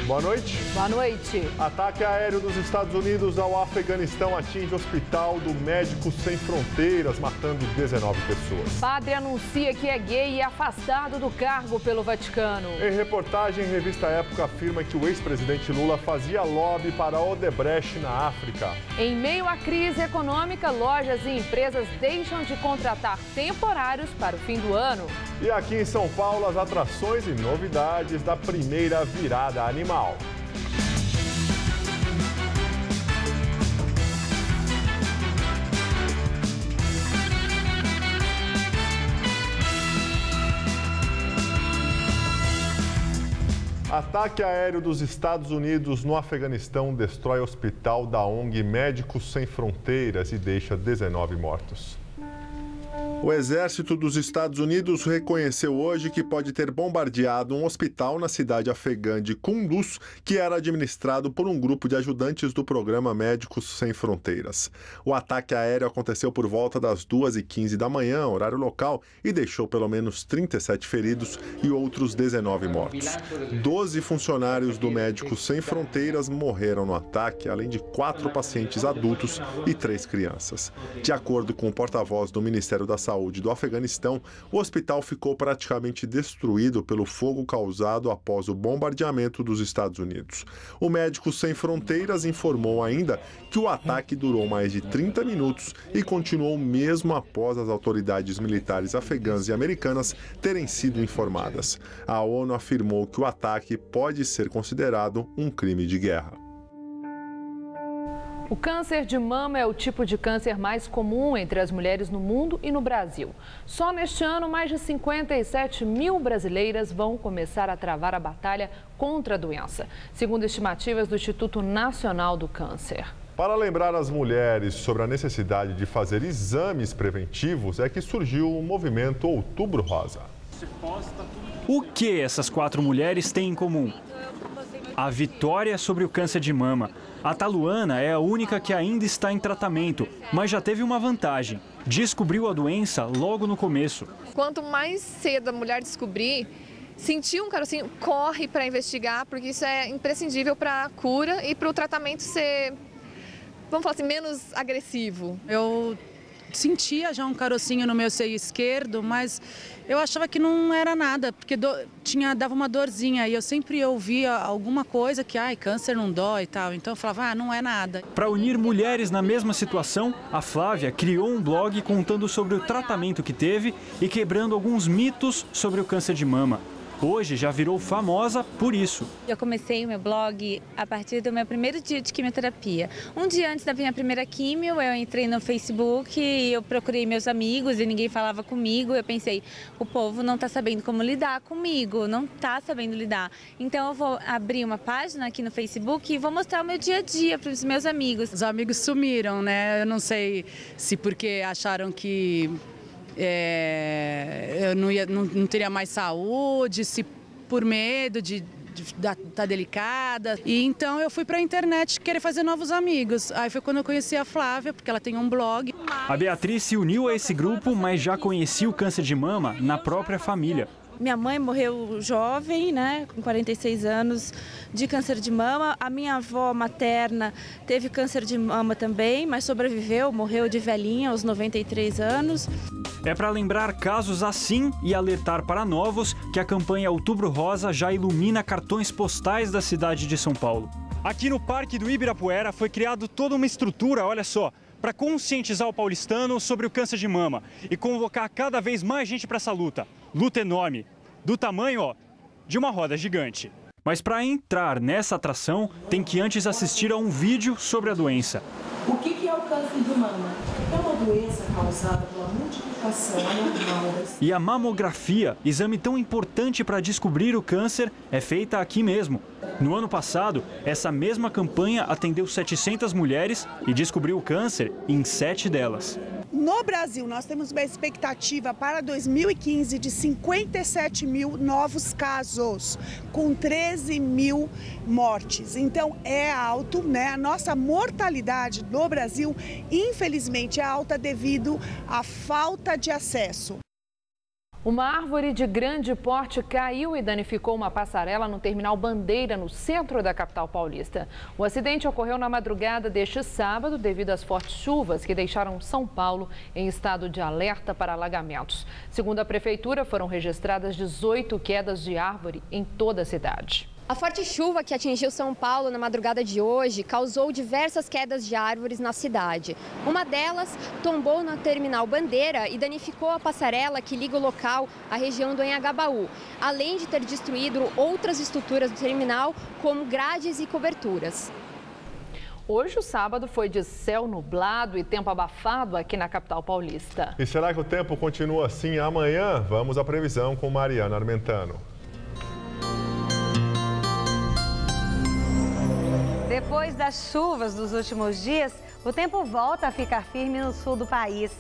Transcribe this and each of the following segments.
Boa noite. Boa noite. Ataque aéreo dos Estados Unidos ao Afeganistão atinge o hospital do Médicos Sem Fronteiras, matando 19 pessoas. Padre anuncia que é gay e é afastado do cargo pelo Vaticano. Em reportagem, revista Época afirma que o ex-presidente Lula fazia lobby para Odebrecht na África. Em meio à crise econômica, lojas e empresas deixam de contratar temporários para o fim do ano. E aqui em São Paulo, as atrações e novidades da primeira virada animal. Ataque aéreo dos Estados Unidos no Afeganistão destrói o hospital da ONG Médicos Sem Fronteiras e deixa 19 mortos. O exército dos Estados Unidos reconheceu hoje que pode ter bombardeado um hospital na cidade afegã de Kunduz, que era administrado por um grupo de ajudantes do programa Médicos Sem Fronteiras. O ataque aéreo aconteceu por volta das 2h15 da manhã, horário local, e deixou pelo menos 37 feridos e outros 19 mortos. 12 funcionários do Médicos Sem Fronteiras morreram no ataque, além de 4 pacientes adultos e 3 crianças. De acordo com o porta-voz do Ministério da Saúde do Afeganistão, o hospital ficou praticamente destruído pelo fogo causado após o bombardeamento dos Estados Unidos. O Médicos Sem Fronteiras informou ainda que o ataque durou mais de 30 minutos e continuou mesmo após as autoridades militares afegãs e americanas terem sido informadas. A ONU afirmou que o ataque pode ser considerado um crime de guerra. O câncer de mama é o tipo de câncer mais comum entre as mulheres no mundo e no Brasil. Só neste ano, mais de 57 mil brasileiras vão começar a travar a batalha contra a doença, segundo estimativas do Instituto Nacional do Câncer. Para lembrar as mulheres sobre a necessidade de fazer exames preventivos, é que surgiu o movimento Outubro Rosa. O que essas 4 mulheres têm em comum? A vitória sobre o câncer de mama. A Taluana é a única que ainda está em tratamento, mas já teve uma vantagem. Descobriu a doença logo no começo. Quanto mais cedo a mulher descobrir, sentir um carocinho, corre para investigar, porque isso é imprescindível para a cura e para o tratamento ser, vamos falar assim, menos agressivo. Eu sentia já um carocinho no meu seio esquerdo, mas eu achava que não era nada, porque dava uma dorzinha e eu sempre ouvia alguma coisa que, câncer não dói e tal, então eu falava, não é nada. Para unir mulheres na mesma situação, a Flávia criou um blog contando sobre o tratamento que teve e quebrando alguns mitos sobre o câncer de mama. Hoje já virou famosa por isso. Eu comecei o meu blog a partir do meu primeiro dia de quimioterapia. Um dia antes da minha primeira quimio, eu entrei no Facebook e eu procurei meus amigos e ninguém falava comigo. Eu pensei, o povo não está sabendo como lidar comigo, não está sabendo lidar. Então eu vou abrir uma página aqui no Facebook e vou mostrar o meu dia a dia para os meus amigos. Os amigos sumiram, né? Eu não sei se porque acharam que eu não teria mais saúde, se por medo de estar delicada. E então eu fui para a internet querer fazer novos amigos. Aí foi quando eu conheci a Flávia, porque ela tem um blog. A Beatriz se uniu a esse grupo, mas já conhecia o câncer de mama na própria família. Minha mãe morreu jovem, com 46 anos, de câncer de mama. A minha avó materna teve câncer de mama também, mas sobreviveu, morreu de velhinha aos 93 anos. É para lembrar casos assim e alertar para novos que a campanha Outubro Rosa já ilumina cartões postais da cidade de São Paulo. Aqui no Parque do Ibirapuera foi criado toda uma estrutura, olha só, para conscientizar o paulistano sobre o câncer de mama e convocar cada vez mais gente para essa luta. Luta enorme, do tamanho, de uma roda gigante. Mas para entrar nessa atração, tem que antes assistir a um vídeo sobre a doença. O que é o câncer de mama? É uma doença causada pela multiplicação anormal. E a mamografia, exame tão importante para descobrir o câncer, é feita aqui mesmo. No ano passado, essa mesma campanha atendeu 700 mulheres e descobriu o câncer em 7 delas. No Brasil, nós temos uma expectativa para 2015 de 57 mil novos casos, com 13 mil mortes. Então, é alto, né? A nossa mortalidade no Brasil, infelizmente, é alta devido à falta de acesso. Uma árvore de grande porte caiu e danificou uma passarela no terminal Bandeira, no centro da capital paulista. O acidente ocorreu na madrugada deste sábado devido às fortes chuvas que deixaram São Paulo em estado de alerta para alagamentos. Segundo a prefeitura, foram registradas 18 quedas de árvore em toda a cidade. A forte chuva que atingiu São Paulo na madrugada de hoje causou diversas quedas de árvores na cidade. Uma delas tombou no terminal Bandeira e danificou a passarela que liga o local à região do Anhangabaú, além de ter destruído outras estruturas do terminal, como grades e coberturas. Hoje, o sábado, foi de céu nublado e tempo abafado aqui na capital paulista. E será que o tempo continua assim amanhã? Vamos à previsão com Mariana Armentano. Depois das chuvas dos últimos dias, o tempo volta a ficar firme no sul do país.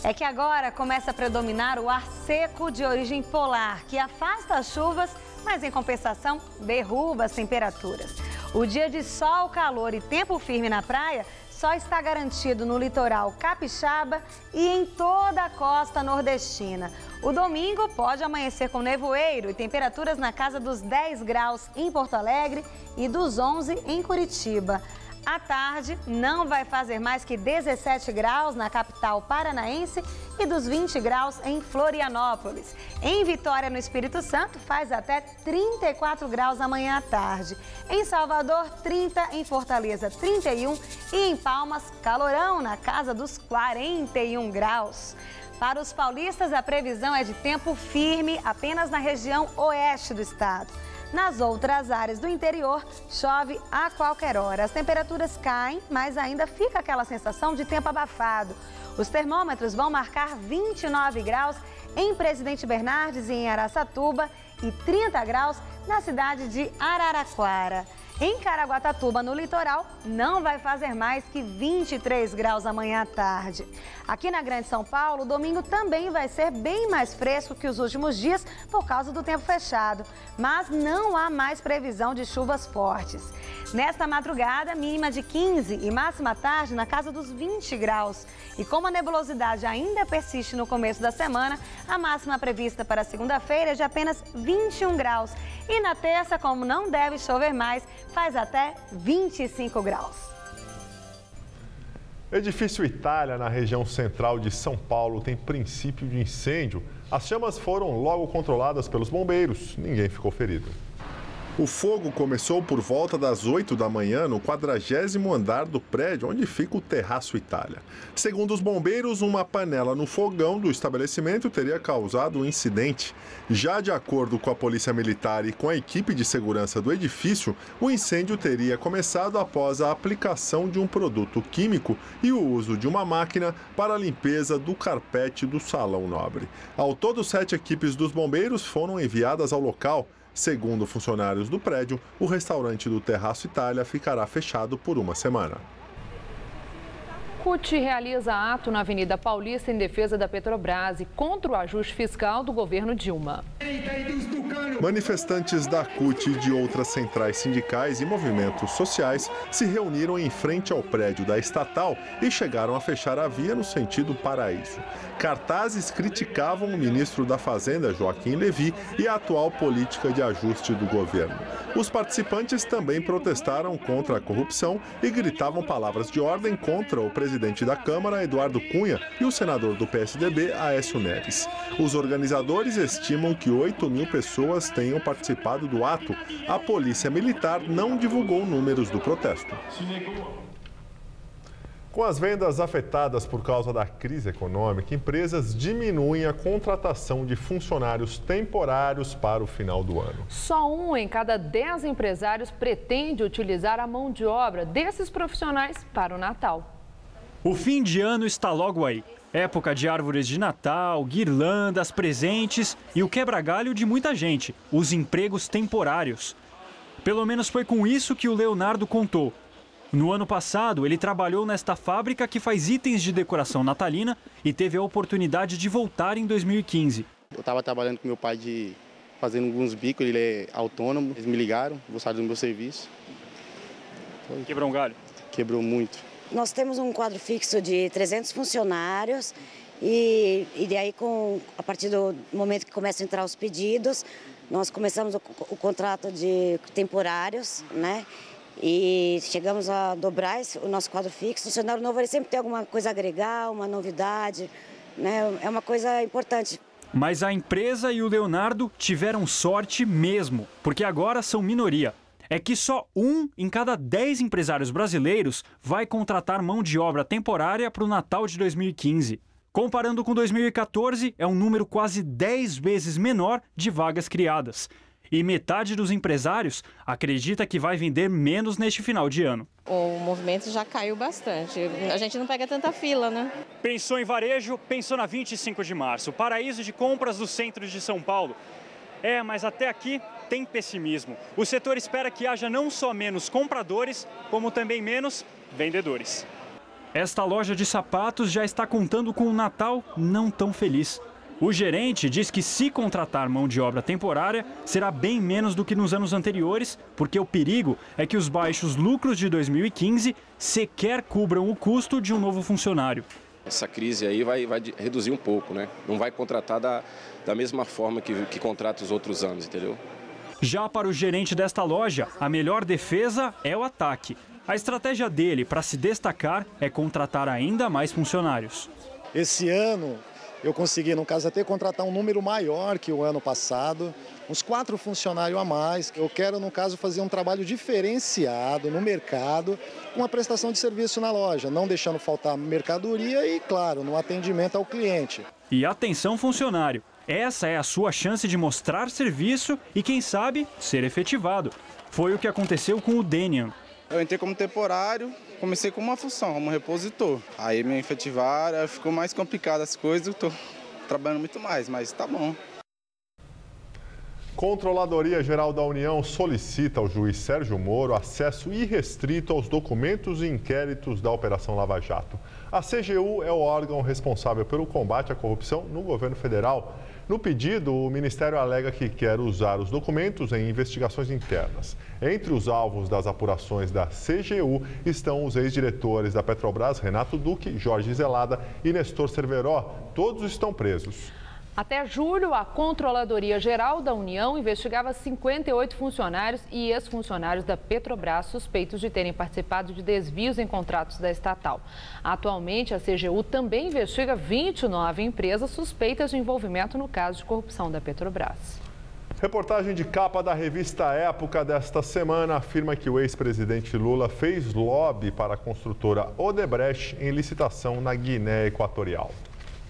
É que agora começa a predominar o ar seco de origem polar, que afasta as chuvas, mas em compensação derruba as temperaturas. O dia de sol, calor e tempo firme na praia só está garantido no litoral capixaba e em toda a costa nordestina. O domingo pode amanhecer com nevoeiro e temperaturas na casa dos 10 graus em Porto Alegre e dos 11 em Curitiba. À tarde, não vai fazer mais que 17 graus na capital paranaense e dos 20 graus em Florianópolis. Em Vitória, no Espírito Santo, faz até 34 graus amanhã à tarde. Em Salvador, 30, em Fortaleza, 31 e em Palmas, calorão na casa dos 41 graus. Para os paulistas, a previsão é de tempo firme apenas na região oeste do estado. Nas outras áreas do interior, chove a qualquer hora. As temperaturas caem, mas ainda fica aquela sensação de tempo abafado. Os termômetros vão marcar 29 graus em Presidente Bernardes e em Araçatuba e 30 graus na cidade de Araraquara. Em Caraguatatuba, no litoral, não vai fazer mais que 23 graus amanhã à tarde. Aqui na Grande São Paulo, o domingo também vai ser bem mais fresco que os últimos dias por causa do tempo fechado. Mas não há mais previsão de chuvas fortes. Nesta madrugada, mínima de 15 e máxima à tarde na casa dos 20 graus. E como a nebulosidade ainda persiste no começo da semana, a máxima prevista para segunda-feira é de apenas 21 graus. E na terça, como não deve chover mais, faz até 25 graus. Edifício Itália, na região central de São Paulo, tem princípio de incêndio. As chamas foram logo controladas pelos bombeiros. Ninguém ficou ferido. O fogo começou por volta das 8 da manhã no 40º andar do prédio onde fica o Terraço Itália. Segundo os bombeiros, uma panela no fogão do estabelecimento teria causado o incidente. Já de acordo com a Polícia Militar e com a equipe de segurança do edifício, o incêndio teria começado após a aplicação de um produto químico e o uso de uma máquina para a limpeza do carpete do Salão Nobre. Ao todo, 7 equipes dos bombeiros foram enviadas ao local. Segundo funcionários do prédio, o restaurante do Terraço Itália ficará fechado por uma semana. CUT realiza ato na Avenida Paulista em defesa da Petrobras e contra o ajuste fiscal do governo Dilma. Manifestantes da CUT e de outras centrais sindicais e movimentos sociais se reuniram em frente ao prédio da estatal e chegaram a fechar a via no sentido Paraíso. Cartazes criticavam o ministro da Fazenda, Joaquim Levy, e a atual política de ajuste do governo. Os participantes também protestaram contra a corrupção e gritavam palavras de ordem contra o presidente da Câmara, Eduardo Cunha, e o senador do PSDB, Aécio Neves. Os organizadores estimam que 8.000 pessoas tenham participado do ato. A Polícia Militar não divulgou números do protesto. Com as vendas afetadas por causa da crise econômica, empresas diminuem a contratação de funcionários temporários para o final do ano. Só 1 em cada 10 empresários pretende utilizar a mão de obra desses profissionais para o Natal. O fim de ano está logo aí. Época de árvores de Natal, guirlandas, presentes e o quebra-galho de muita gente, os empregos temporários. Pelo menos foi com isso que o Leonardo contou. No ano passado, ele trabalhou nesta fábrica que faz itens de decoração natalina e teve a oportunidade de voltar em 2015. Eu estava trabalhando com meu pai fazendo alguns bicos, ele é autônomo. Eles me ligaram, gostaram do meu serviço. Quebrou um galho? Quebrou muito. Nós temos um quadro fixo de 300 funcionários E daí, a partir do momento que começam a entrar os pedidos, nós começamos o contrato de temporários, né? E chegamos a dobrar o nosso quadro fixo. O funcionário novo, ele sempre tem alguma coisa a agregar, uma novidade, né? É uma coisa importante. Mas a empresa e o Leonardo tiveram sorte mesmo, porque agora são minoria. É que só 1 em cada 10 empresários brasileiros vai contratar mão de obra temporária para o Natal de 2015. Comparando com 2014, é um número quase 10 vezes menor de vagas criadas. E metade dos empresários acredita que vai vender menos neste final de ano. O movimento já caiu bastante. A gente não pega tanta fila, né? Pensou em varejo, pensou na 25 de março, paraíso de compras do centro de São Paulo. Mas até aqui tem pessimismo. O setor espera que haja não só menos compradores, como também menos vendedores. Esta loja de sapatos já está contando com um Natal não tão feliz. O gerente diz que se contratar mão de obra temporária, será bem menos do que nos anos anteriores, porque o perigo é que os baixos lucros de 2015 sequer cubram o custo de um novo funcionário. Essa crise aí vai reduzir um pouco, né? Não vai contratar da mesma forma que contrata os outros anos, entendeu? Já para o gerente desta loja, a melhor defesa é o ataque. A estratégia dele para se destacar é contratar ainda mais funcionários. Esse ano eu consegui, no caso, até contratar um número maior que o ano passado, uns 4 funcionários a mais. Eu quero, no caso, fazer um trabalho diferenciado no mercado, com a prestação de serviço na loja, não deixando faltar mercadoria e, claro, no atendimento ao cliente. E atenção, funcionário, essa é a sua chance de mostrar serviço e, quem sabe, ser efetivado. Foi o que aconteceu com o Denian. Eu entrei como temporário, comecei com uma função, como repositor. Aí me efetivaram, ficou mais complicado as coisas, estou trabalhando muito mais, mas tá bom. Controladoria Geral da União solicita ao juiz Sérgio Moro acesso irrestrito aos documentos e inquéritos da Operação Lava Jato. A CGU é o órgão responsável pelo combate à corrupção no governo federal. No pedido, o Ministério alega que quer usar os documentos em investigações internas. Entre os alvos das apurações da CGU estão os ex-diretores da Petrobras, Renato Duque, Jorge Zelada e Nestor Cerveró. Todos estão presos. Até julho, a Controladoria Geral da União investigava 58 funcionários e ex-funcionários da Petrobras suspeitos de terem participado de desvios em contratos da estatal. Atualmente, a CGU também investiga 29 empresas suspeitas de envolvimento no caso de corrupção da Petrobras. Reportagem de capa da revista Época desta semana afirma que o ex-presidente Lula fez lobby para a construtora Odebrecht em licitação na Guiné Equatorial.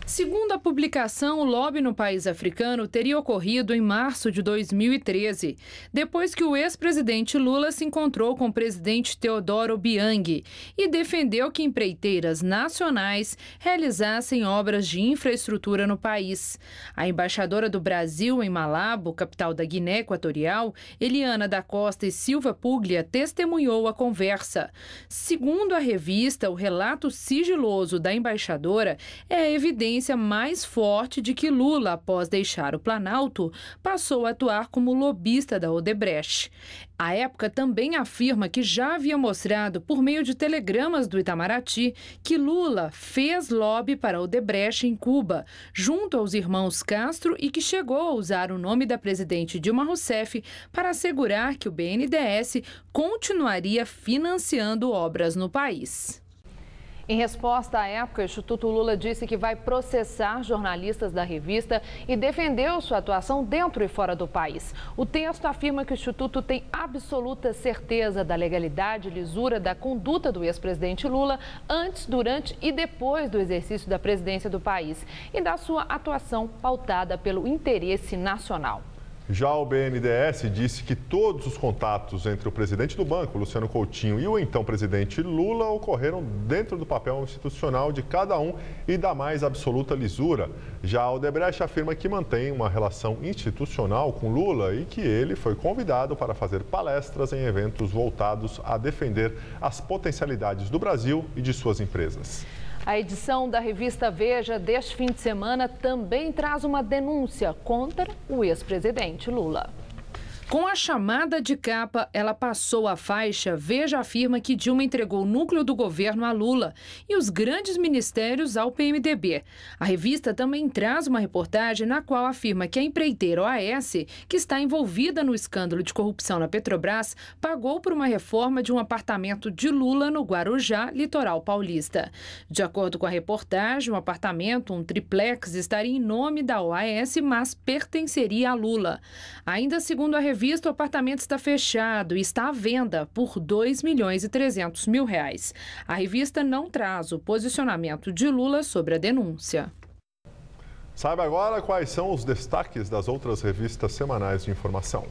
Segundo a publicação, o lobby no país africano teria ocorrido em março de 2013, depois que o ex-presidente Lula se encontrou com o presidente Teodoro Obiang e defendeu que empreiteiras nacionais realizassem obras de infraestrutura no país. A embaixadora do Brasil em Malabo, capital da Guiné Equatorial, Eliana da Costa e Silva Puglia, testemunhou a conversa. Segundo a revista, o relato sigiloso da embaixadora é a evidência mais forte de que Lula, após deixar o Planalto, passou a atuar como lobista da Odebrecht. A Época também afirma que já havia mostrado, por meio de telegramas do Itamaraty, que Lula fez lobby para a Odebrecht em Cuba, junto aos irmãos Castro, e que chegou a usar o nome da presidente Dilma Rousseff para assegurar que o BNDES continuaria financiando obras no país. Em resposta à Época, o Instituto Lula disse que vai processar jornalistas da revista e defendeu sua atuação dentro e fora do país. O texto afirma que o Instituto tem absoluta certeza da legalidade e lisura da conduta do ex-presidente Lula antes, durante e depois do exercício da presidência do país e da sua atuação pautada pelo interesse nacional. Já o BNDES disse que todos os contatos entre o presidente do banco, Luciano Coutinho, e o então presidente Lula ocorreram dentro do papel institucional de cada um e da mais absoluta lisura. Já a Odebrecht afirma que mantém uma relação institucional com Lula e que ele foi convidado para fazer palestras em eventos voltados a defender as potencialidades do Brasil e de suas empresas. A edição da revista Veja deste fim de semana também traz uma denúncia contra o ex-presidente Lula. Com a chamada de capa, ela passou a faixa Veja afirma que Dilma entregou o núcleo do governo a Lula e os grandes ministérios ao PMDB. A revista também traz uma reportagem na qual afirma que a empreiteira OAS, que está envolvida no escândalo de corrupção na Petrobras, pagou por uma reforma de um apartamento de Lula no Guarujá, litoral paulista. De acordo com a reportagem, o apartamento, um triplex, estaria em nome da OAS, mas pertenceria a Lula. Ainda segundo a revista, o apartamento está fechado e está à venda por R$ 2.300.000. A revista não traz o posicionamento de Lula sobre a denúncia. Saiba agora quais são os destaques das outras revistas semanais de informação.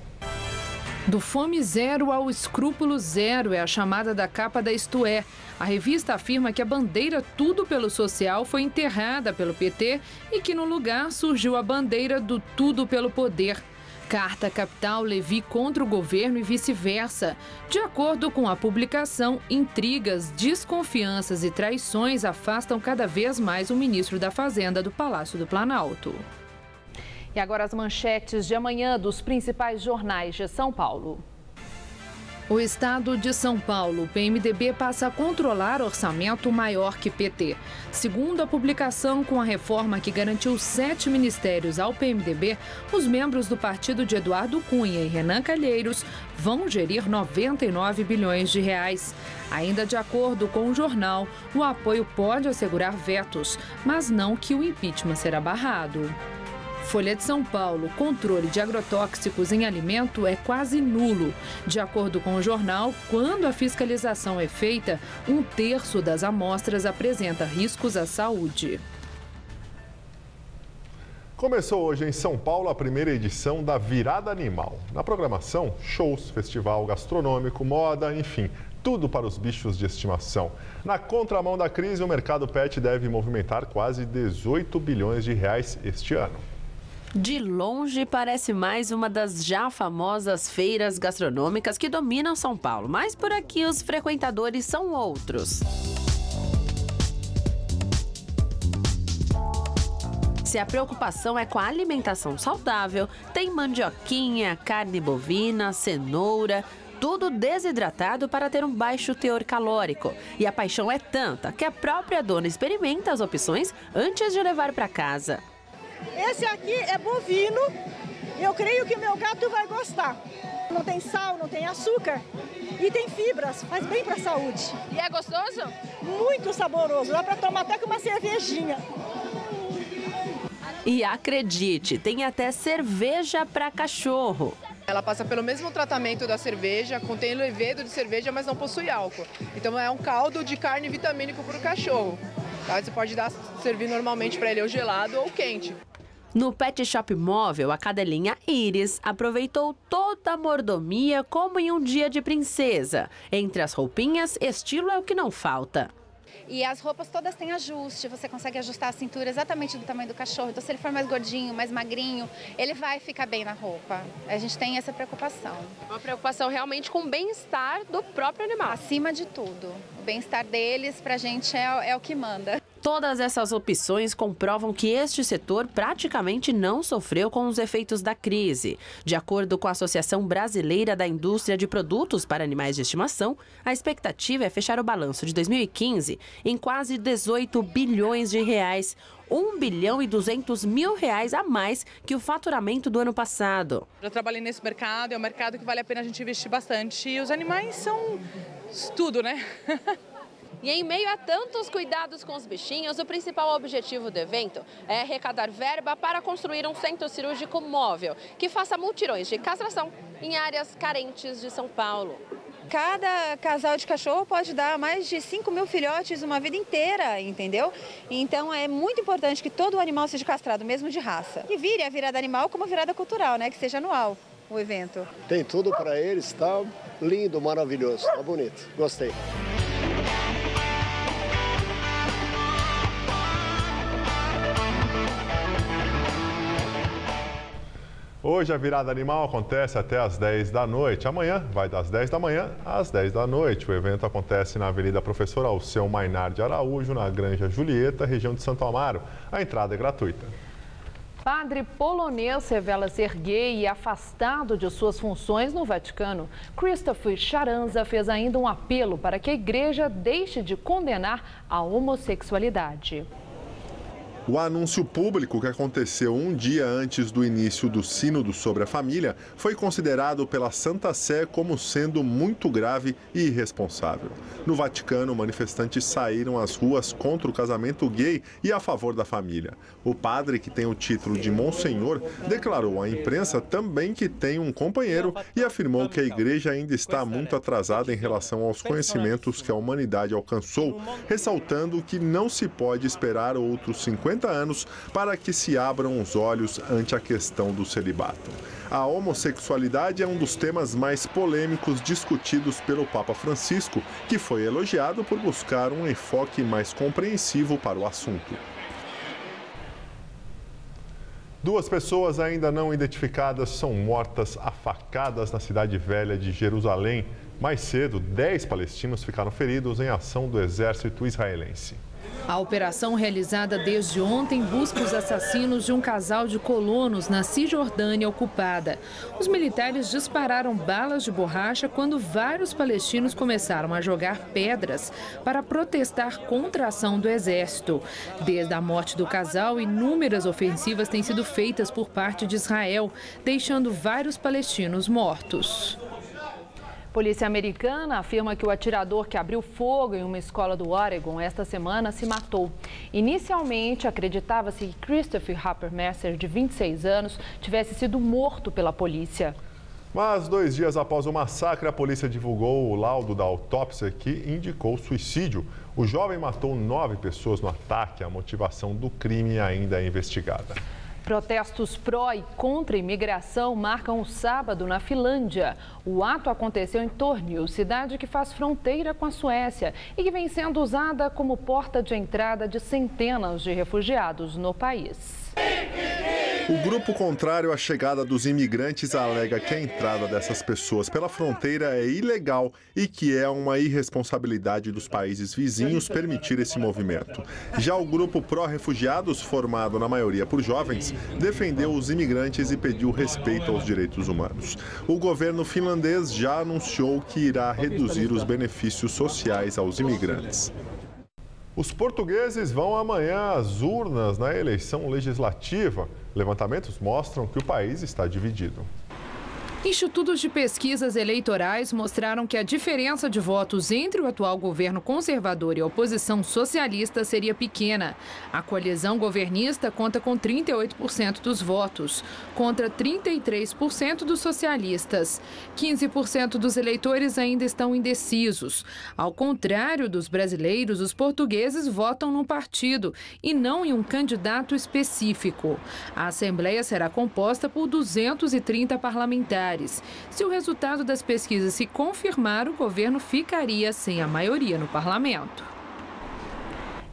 Do Fome Zero ao Escrúpulo Zero é a chamada da capa da Isto É. A revista afirma que a bandeira Tudo pelo Social foi enterrada pelo PT e que no lugar surgiu a bandeira do Tudo pelo Poder. Carta capital Levi contra o governo e vice-versa. De acordo com a publicação, intrigas, desconfianças e traições afastam cada vez mais o ministro da Fazenda do Palácio do Planalto. E agora as manchetes de amanhã dos principais jornais de São Paulo. O estado de São Paulo, o PMDB passa a controlar orçamento maior que PT. Segundo a publicação com a reforma que garantiu 7 ministérios ao PMDB, os membros do partido de Eduardo Cunha e Renan Calheiros vão gerir 99 bilhões de reais. Ainda de acordo com o jornal, o apoio pode assegurar vetos, mas não que o impeachment será barrado. Folha de São Paulo, controle de agrotóxicos em alimento é quase nulo. De acordo com o jornal, quando a fiscalização é feita, 1/3 das amostras apresenta riscos à saúde. Começou hoje em São Paulo a primeira edição da Virada Animal. Na programação, shows, festival gastronômico, moda, enfim, tudo para os bichos de estimação. Na contramão da crise, o mercado pet deve movimentar quase 18 bilhões de reais este ano. De longe, parece mais uma das já famosas feiras gastronômicas que dominam São Paulo, mas por aqui os frequentadores são outros. Se a preocupação é com a alimentação saudável, tem mandioquinha, carne bovina, cenoura, tudo desidratado para ter um baixo teor calórico. E a paixão é tanta que a própria dona experimenta as opções antes de levar para casa. Esse aqui é bovino e eu creio que meu gato vai gostar. Não tem sal, não tem açúcar e tem fibras, faz bem para a saúde. E é gostoso? Muito saboroso, dá para tomar até com uma cervejinha. E acredite, tem até cerveja para cachorro. Ela passa pelo mesmo tratamento da cerveja, contém levedo de cerveja, mas não possui álcool. Então é um caldo de carne vitamínico para o cachorro. Tá? Você pode servir normalmente para ele ou gelado ou quente. No Pet Shop Móvel, a cadelinha Iris aproveitou toda a mordomia como em um dia de princesa. Entre as roupinhas, estilo é o que não falta. E as roupas todas têm ajuste, você consegue ajustar a cintura exatamente do tamanho do cachorro. Então, se ele for mais gordinho, mais magrinho, ele vai ficar bem na roupa. A gente tem essa preocupação. Uma preocupação realmente com o bem-estar do próprio animal. Acima de tudo. O bem-estar deles, pra gente, é o que manda. Todas essas opções comprovam que este setor praticamente não sofreu com os efeitos da crise. De acordo com a Associação Brasileira da Indústria de Produtos para Animais de Estimação, a expectativa é fechar o balanço de 2015 em quase 18 bilhões de reais, 1 bilhão e 200 mil reais a mais que o faturamento do ano passado. Eu trabalhei nesse mercado, é um mercado que vale a pena a gente investir bastante e os animais são tudo, né? E em meio a tantos cuidados com os bichinhos, o principal objetivo do evento é arrecadar verba para construir um centro cirúrgico móvel que faça mutirões de castração em áreas carentes de São Paulo. Cada casal de cachorro pode dar mais de 5 mil filhotes uma vida inteira, entendeu? Então é muito importante que todo animal seja castrado, mesmo de raça. E vire a virada animal como virada cultural, né? Que seja anual o evento. Tem tudo para eles, tá lindo, maravilhoso, tá bonito, gostei. Hoje a Virada Animal acontece até às 10 da noite. Amanhã vai das 10 da manhã às 10 da noite. O evento acontece na Avenida Professor Alceu Mainar de Araújo, na Granja Julieta, região de Santo Amaro. A entrada é gratuita. Padre polonês revela ser gay e afastado de suas funções no Vaticano. Christopher Charanza fez ainda um apelo para que a igreja deixe de condenar a homossexualidade. O anúncio público, que aconteceu um dia antes do início do Sínodo sobre a Família, foi considerado pela Santa Sé como sendo muito grave e irresponsável. No Vaticano, manifestantes saíram às ruas contra o casamento gay e a favor da família. O padre, que tem o título de Monsenhor, declarou à imprensa também que tem um companheiro e afirmou que a igreja ainda está muito atrasada em relação aos conhecimentos que a humanidade alcançou, ressaltando que não se pode esperar outros 50 anos para que se abram os olhos ante a questão do celibato. A homossexualidade é um dos temas mais polêmicos discutidos pelo Papa Francisco, que foi elogiado por buscar um enfoque mais compreensivo para o assunto. 2 pessoas ainda não identificadas são mortas a facadas na cidade velha de Jerusalém. Mais cedo, 10 palestinos ficaram feridos em ação do exército israelense. A operação, realizada desde ontem, busca os assassinos de um casal de colonos na Cisjordânia ocupada. Os militares dispararam balas de borracha quando vários palestinos começaram a jogar pedras para protestar contra a ação do exército. Desde a morte do casal, inúmeras ofensivas têm sido feitas por parte de Israel, deixando vários palestinos mortos. Polícia americana afirma que o atirador que abriu fogo em uma escola do Oregon esta semana se matou. Inicialmente, acreditava-se que Christopher Messer, de 26 anos, tivesse sido morto pela polícia. Mas 2 dias após o massacre, a polícia divulgou o laudo da autópsia que indicou suicídio. O jovem matou 9 pessoas no ataque. A motivação do crime ainda é investigada. Protestos pró e contra a imigração marcam o sábado na Finlândia. O ato aconteceu em Tornio, cidade que faz fronteira com a Suécia e que vem sendo usada como porta de entrada de centenas de refugiados no país. O grupo contrário à chegada dos imigrantes alega que a entrada dessas pessoas pela fronteira é ilegal e que é uma irresponsabilidade dos países vizinhos permitir esse movimento. Já o grupo pró-refugiados, formado na maioria por jovens, defendeu os imigrantes e pediu respeito aos direitos humanos. O governo finlandês já anunciou que irá reduzir os benefícios sociais aos imigrantes. Os portugueses vão amanhã às urnas na eleição legislativa. Levantamentos mostram que o país está dividido. Institutos de pesquisas eleitorais mostraram que a diferença de votos entre o atual governo conservador e a oposição socialista seria pequena. A coalizão governista conta com 38% dos votos, contra 33% dos socialistas. 15% dos eleitores ainda estão indecisos. Ao contrário dos brasileiros, os portugueses votam num partido e não em um candidato específico. A Assembleia será composta por 230 parlamentares. Se o resultado das pesquisas se confirmar, o governo ficaria sem a maioria no parlamento.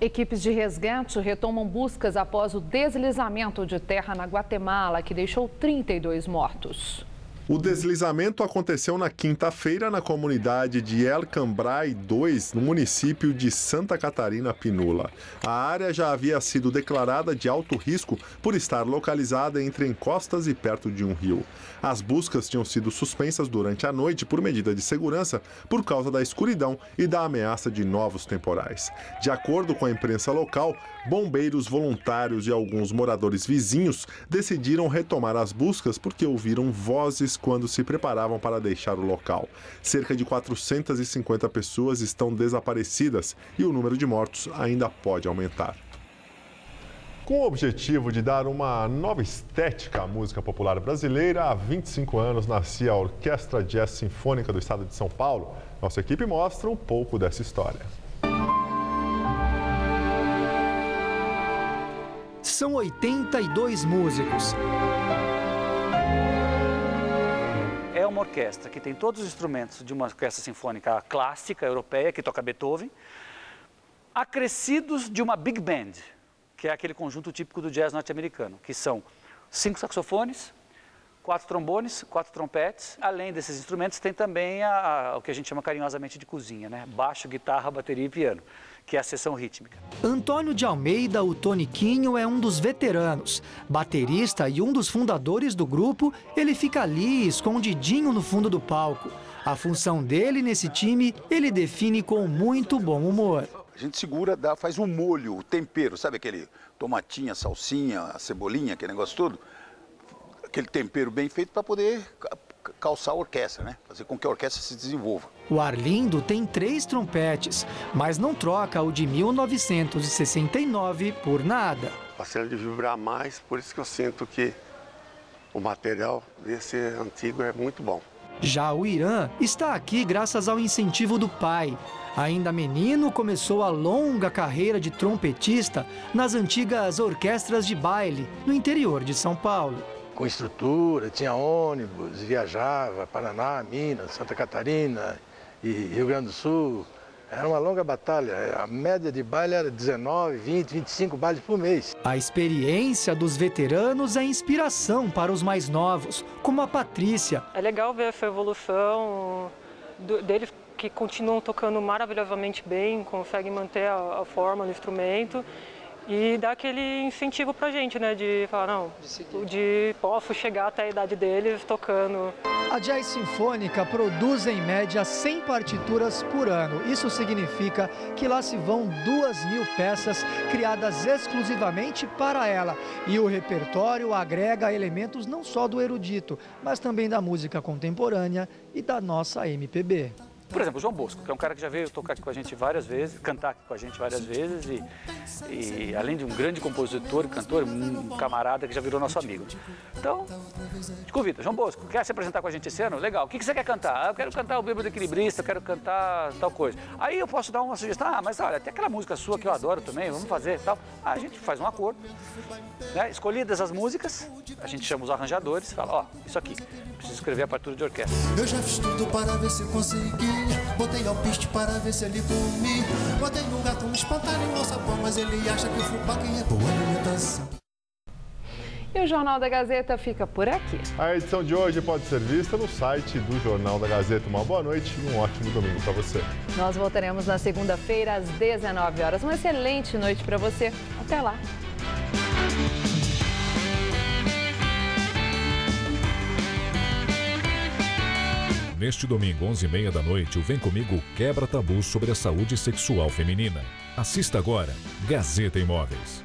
Equipes de resgate retomam buscas após o deslizamento de terra na Guatemala, que deixou 32 mortos. O deslizamento aconteceu na quinta-feira na comunidade de El Cambray 2, no município de Santa Catarina Pinula. A área já havia sido declarada de alto risco por estar localizada entre encostas e perto de um rio. As buscas tinham sido suspensas durante a noite por medida de segurança por causa da escuridão e da ameaça de novos temporais. De acordo com a imprensa local, bombeiros voluntários e alguns moradores vizinhos decidiram retomar as buscas porque ouviram vozes quando se preparavam para deixar o local. Cerca de 450 pessoas estão desaparecidas e o número de mortos ainda pode aumentar. Com o objetivo de dar uma nova estética à música popular brasileira, há 25 anos nascia a Orquestra Jazz Sinfônica do Estado de São Paulo. Nossa equipe mostra um pouco dessa história. São 82 músicos. É uma orquestra que tem todos os instrumentos de uma orquestra sinfônica clássica europeia, que toca Beethoven, acrescidos de uma big band, que é aquele conjunto típico do jazz norte-americano, que são 5 saxofones, 4 trombones, 4 trompetes. Além desses instrumentos, tem também o que a gente chama carinhosamente de cozinha, né? Baixo, guitarra, bateria e piano, que é a seção rítmica. Antônio de Almeida, o Toniquinho, é um dos veteranos. Baterista e um dos fundadores do grupo, ele fica ali, escondidinho no fundo do palco. A função dele nesse time, ele define com muito bom humor. A gente segura, faz um molho, o tempero, sabe aquele tomatinha, salsinha, a cebolinha, aquele negócio todo? Aquele tempero bem feito para poder calçar a orquestra, né? Fazer com que a orquestra se desenvolva. O Arlindo tem 3 trompetes, mas não troca o de 1969 por nada. Passei a vibrar mais, por isso que eu sinto que o material desse antigo é muito bom. Já o Irã está aqui graças ao incentivo do pai. Ainda menino, começou a longa carreira de trompetista nas antigas orquestras de baile, no interior de São Paulo. Com estrutura, tinha ônibus, viajava, Paraná, Minas, Santa Catarina e Rio Grande do Sul. Era uma longa batalha, a média de baile era 19, 20, 25 bailes por mês. A experiência dos veteranos é inspiração para os mais novos, como a Patrícia. É legal ver essa evolução deles que continuam tocando maravilhosamente bem, conseguem manter a forma no instrumento. E dá aquele incentivo pra gente, né, de falar, não, posso chegar até a idade deles tocando. A Jazz Sinfônica produz em média 100 partituras por ano. Isso significa que lá se vão 2.000 peças criadas exclusivamente para ela. E o repertório agrega elementos não só do erudito, mas também da música contemporânea e da nossa MPB. Por exemplo, o João Bosco, que é um cara que já veio tocar aqui com a gente várias vezes, cantar aqui com a gente várias vezes e além de um grande compositor e cantor, um camarada que já virou nosso amigo. Então, te convido, João Bosco, quer se apresentar com a gente esse ano? Legal, o que você quer cantar? Eu quero cantar o Bêbado Equilibrista, eu quero cantar tal coisa. Aí eu posso dar uma sugestão, mas olha, tem aquela música sua que eu adoro também, vamos fazer tal. Aí a gente faz um acordo, né? Escolhidas as músicas, a gente chama os arranjadores e fala, ó, isso aqui, preciso escrever a partitura de orquestra. Eu já fiz tudo para ver se consegui. Botei alpiste para ver se ele comia. Botei no gato um espontâneo no alçapão, mas ele acha que o fubá que é boa alimentação. E o Jornal da Gazeta fica por aqui. A edição de hoje pode ser vista no site do Jornal da Gazeta. Uma boa noite e um ótimo domingo para você. Nós voltaremos na segunda-feira às 19 horas. Uma excelente noite para você. Até lá. Neste domingo, 11h30 da noite, o Vem Comigo quebra tabus sobre a saúde sexual feminina. Assista agora, Gazeta Imóveis.